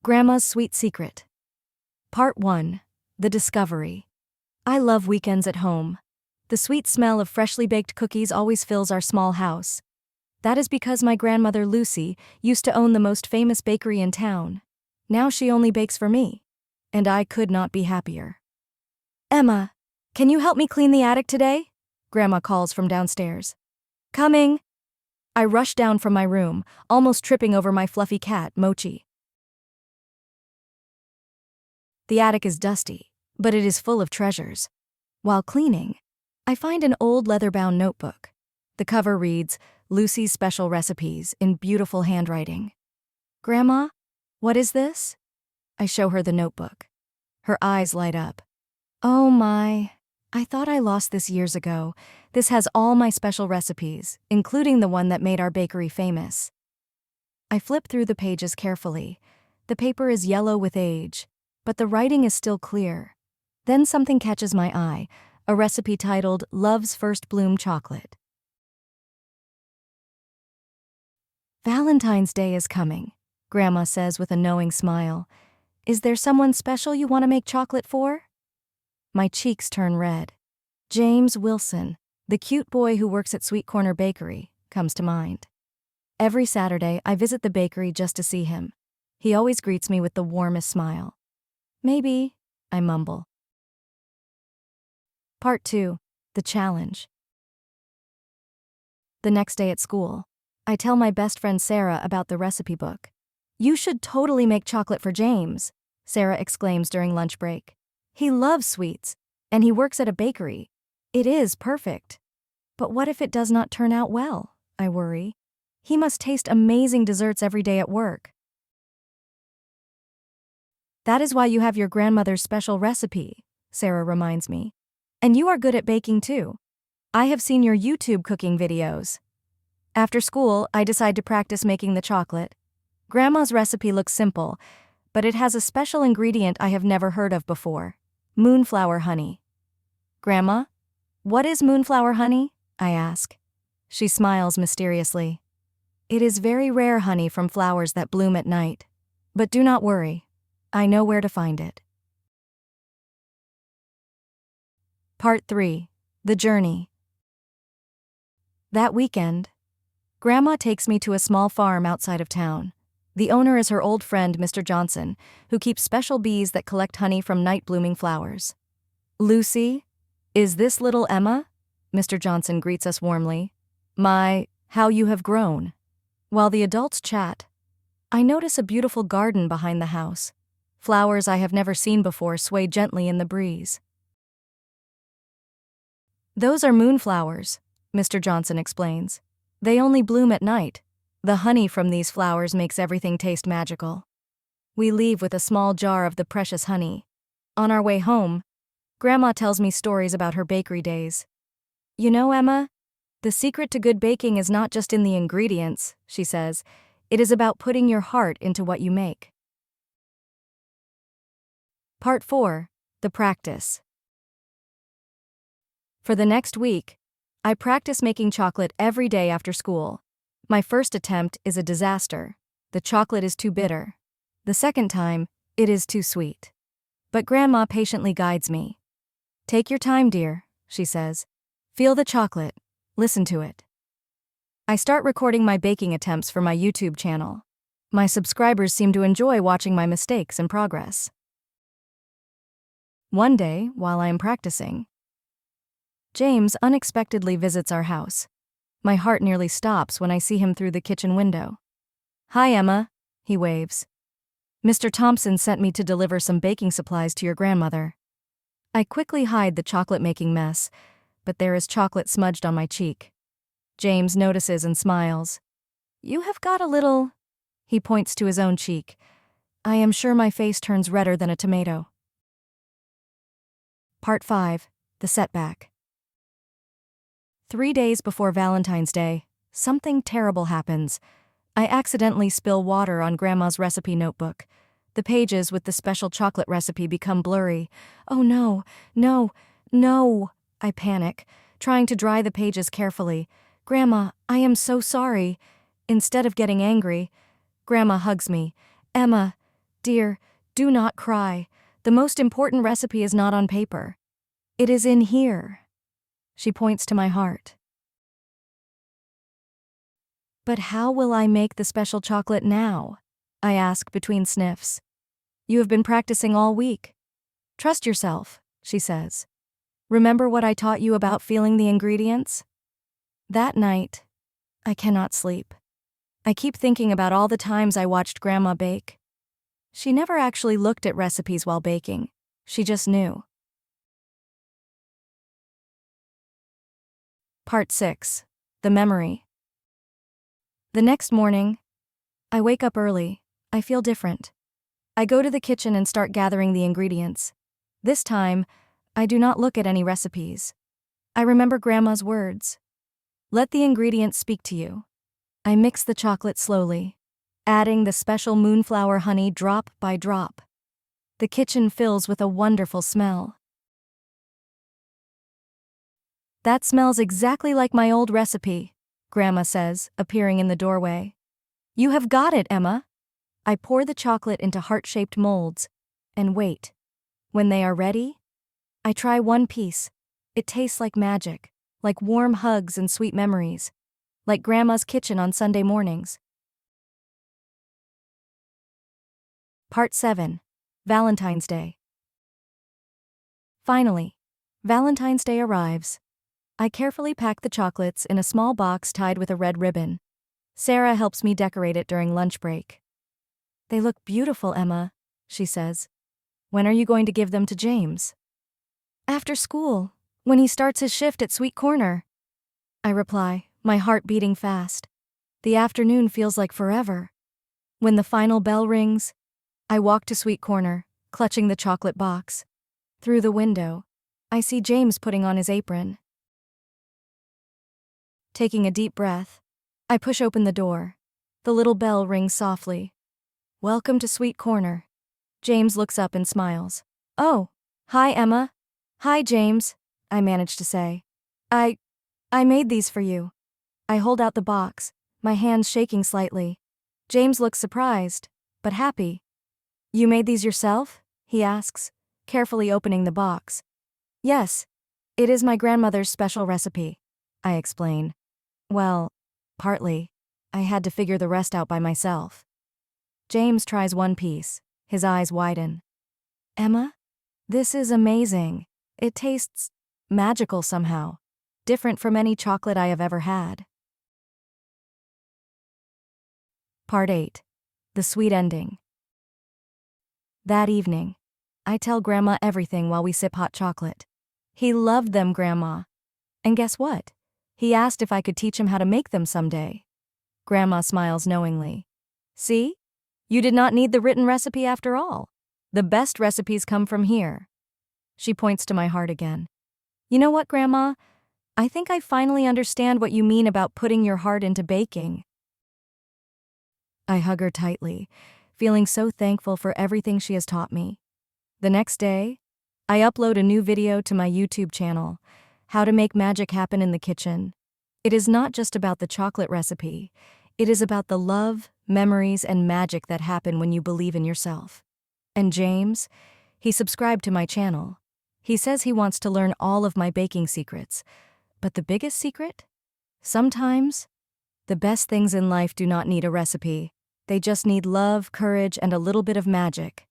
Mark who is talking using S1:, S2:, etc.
S1: Grandma's Sweet Secret. Part 1. The Discovery. I love weekends at home. The sweet smell of freshly baked cookies always fills our small house. That is because my grandmother Lucy used to own the most famous bakery in town. Now she only bakes for me. And I could not be happier. Emma, can you help me clean the attic today? Grandma calls from downstairs. Coming. I rush down from my room, almost tripping over my fluffy cat, Mochi. The attic is dusty, but it is full of treasures. While cleaning, I find an old leather-bound notebook. The cover reads, Lucy's Special Recipes, in beautiful handwriting. Grandma, what is this? I show her the notebook. Her eyes light up. Oh my, I thought I lost this years ago. This has all my special recipes, including the one that made our bakery famous. I flip through the pages carefully. The paper is yellow with age, but the writing is still clear. Then something catches my eye, a recipe titled Love's First Bloom Chocolate. Valentine's Day is coming, Grandma says with a knowing smile. Is there someone special you want to make chocolate for? My cheeks turn red. James Wilson, the cute boy who works at Sweet Corner Bakery, comes to mind. Every Saturday, I visit the bakery just to see him. He always greets me with the warmest smile. Maybe, I mumble. Part 2. The Challenge. The next day at school, I tell my best friend Sarah about the recipe book. You should totally make chocolate for James, Sarah exclaims during lunch break. He loves sweets, and he works at a bakery. It is perfect. But what if it does not turn out well? I worry. He must taste amazing desserts every day at work. That is why you have your grandmother's special recipe, Sarah reminds me. And you are good at baking too. I have seen your YouTube cooking videos. After school, I decide to practice making the chocolate. Grandma's recipe looks simple, but it has a special ingredient I have never heard of before. Moonflower honey. Grandma, what is moonflower honey? I ask. She smiles mysteriously. It is very rare honey from flowers that bloom at night. But do not worry. I know where to find it. Part 3. The Journey. That weekend, Grandma takes me to a small farm outside of town. The owner is her old friend, Mr. Johnson, who keeps special bees that collect honey from night-blooming flowers. Lucy, is this little Emma? Mr. Johnson greets us warmly. My, how you have grown. While the adults chat, I notice a beautiful garden behind the house. Flowers I have never seen before sway gently in the breeze. Those are moonflowers, Mr. Johnson explains. They only bloom at night. The honey from these flowers makes everything taste magical. We leave with a small jar of the precious honey. On our way home, Grandma tells me stories about her bakery days. You know, Emma, the secret to good baking is not just in the ingredients, she says. It is about putting your heart into what you make. Part 4. The Practice. For the next week, I practice making chocolate every day after school. My first attempt is a disaster. The chocolate is too bitter. The second time, it is too sweet. But Grandma patiently guides me. Take your time, dear, she says. Feel the chocolate. Listen to it. I start recording my baking attempts for my YouTube channel. My subscribers seem to enjoy watching my mistakes and progress. One day, while I am practicing, James unexpectedly visits our house. My heart nearly stops when I see him through the kitchen window. Hi, Emma, he waves. Mr. Thompson sent me to deliver some baking supplies to your grandmother. I quickly hide the chocolate-making mess, but there is chocolate smudged on my cheek. James notices and smiles. You have got a little... He points to his own cheek. I am sure my face turns redder than a tomato. Part 5. The Setback. 3 days before Valentine's Day, something terrible happens. I accidentally spill water on Grandma's recipe notebook. The pages with the special chocolate recipe become blurry. Oh no, no, no, I panic, trying to dry the pages carefully. Grandma, I am so sorry. Instead of getting angry, Grandma hugs me. Emma, Dear, do not cry. The most important recipe is not on paper. It is in here. She points to my heart. But how will I make the special chocolate now? I ask between sniffs. You have been practicing all week. Trust yourself, she says. Remember what I taught you about feeling the ingredients? That night, I cannot sleep. I keep thinking about all the times I watched Grandma bake. She never actually looked at recipes while baking. She just knew. Part 6. The Memory. The next morning, I wake up early. I feel different. I go to the kitchen and start gathering the ingredients. This time, I do not look at any recipes. I remember Grandma's words. Let the ingredients speak to you. I mix the chocolate slowly, adding the special moonflower honey drop by drop. The kitchen fills with a wonderful smell. That smells exactly like my old recipe, Grandma says, appearing in the doorway. You have got it, Emma. I pour the chocolate into heart-shaped molds and wait. When they are ready, I try one piece. It tastes like magic, like warm hugs and sweet memories, like Grandma's kitchen on Sunday mornings. Part 7. Valentine's Day. Finally, Valentine's Day arrives. I carefully pack the chocolates in a small box tied with a red ribbon. Sarah helps me decorate it during lunch break. They look beautiful, Emma, she says. When are you going to give them to James? After school, when he starts his shift at Sweet Corner. I reply, my heart beating fast. The afternoon feels like forever. When the final bell rings, I walk to Sweet Corner, clutching the chocolate box. Through the window, I see James putting on his apron. Taking a deep breath, I push open the door. The little bell rings softly. Welcome to Sweet Corner. James looks up and smiles. Oh, hi, Emma. Hi, James, I manage to say. I made these for you. I hold out the box, my hands shaking slightly. James looks surprised, but happy. You made these yourself? He asks, carefully opening the box. Yes, it is my grandmother's special recipe, I explain. Well, partly. I had to figure the rest out by myself. James tries one piece. His eyes widen. Emma, this is amazing. It tastes magical somehow, different from any chocolate I have ever had. Part 8. The Sweet Ending. That evening, I tell Grandma everything while we sip hot chocolate. He loved them, Grandma. And guess what? He asked if I could teach him how to make them someday. Grandma smiles knowingly. See? You did not need the written recipe after all. The best recipes come from here. She points to my heart again. You know what, Grandma? I think I finally understand what you mean about putting your heart into baking. I hug her tightly, feeling so thankful for everything she has taught me. The next day, I upload a new video to my YouTube channel, How to Make Magic Happen in the Kitchen. It is not just about the chocolate recipe. It is about the love, memories, and magic that happen when you believe in yourself. And James, he subscribed to my channel. He says he wants to learn all of my baking secrets. But the biggest secret? Sometimes, the best things in life do not need a recipe. They just need love, courage, and a little bit of magic.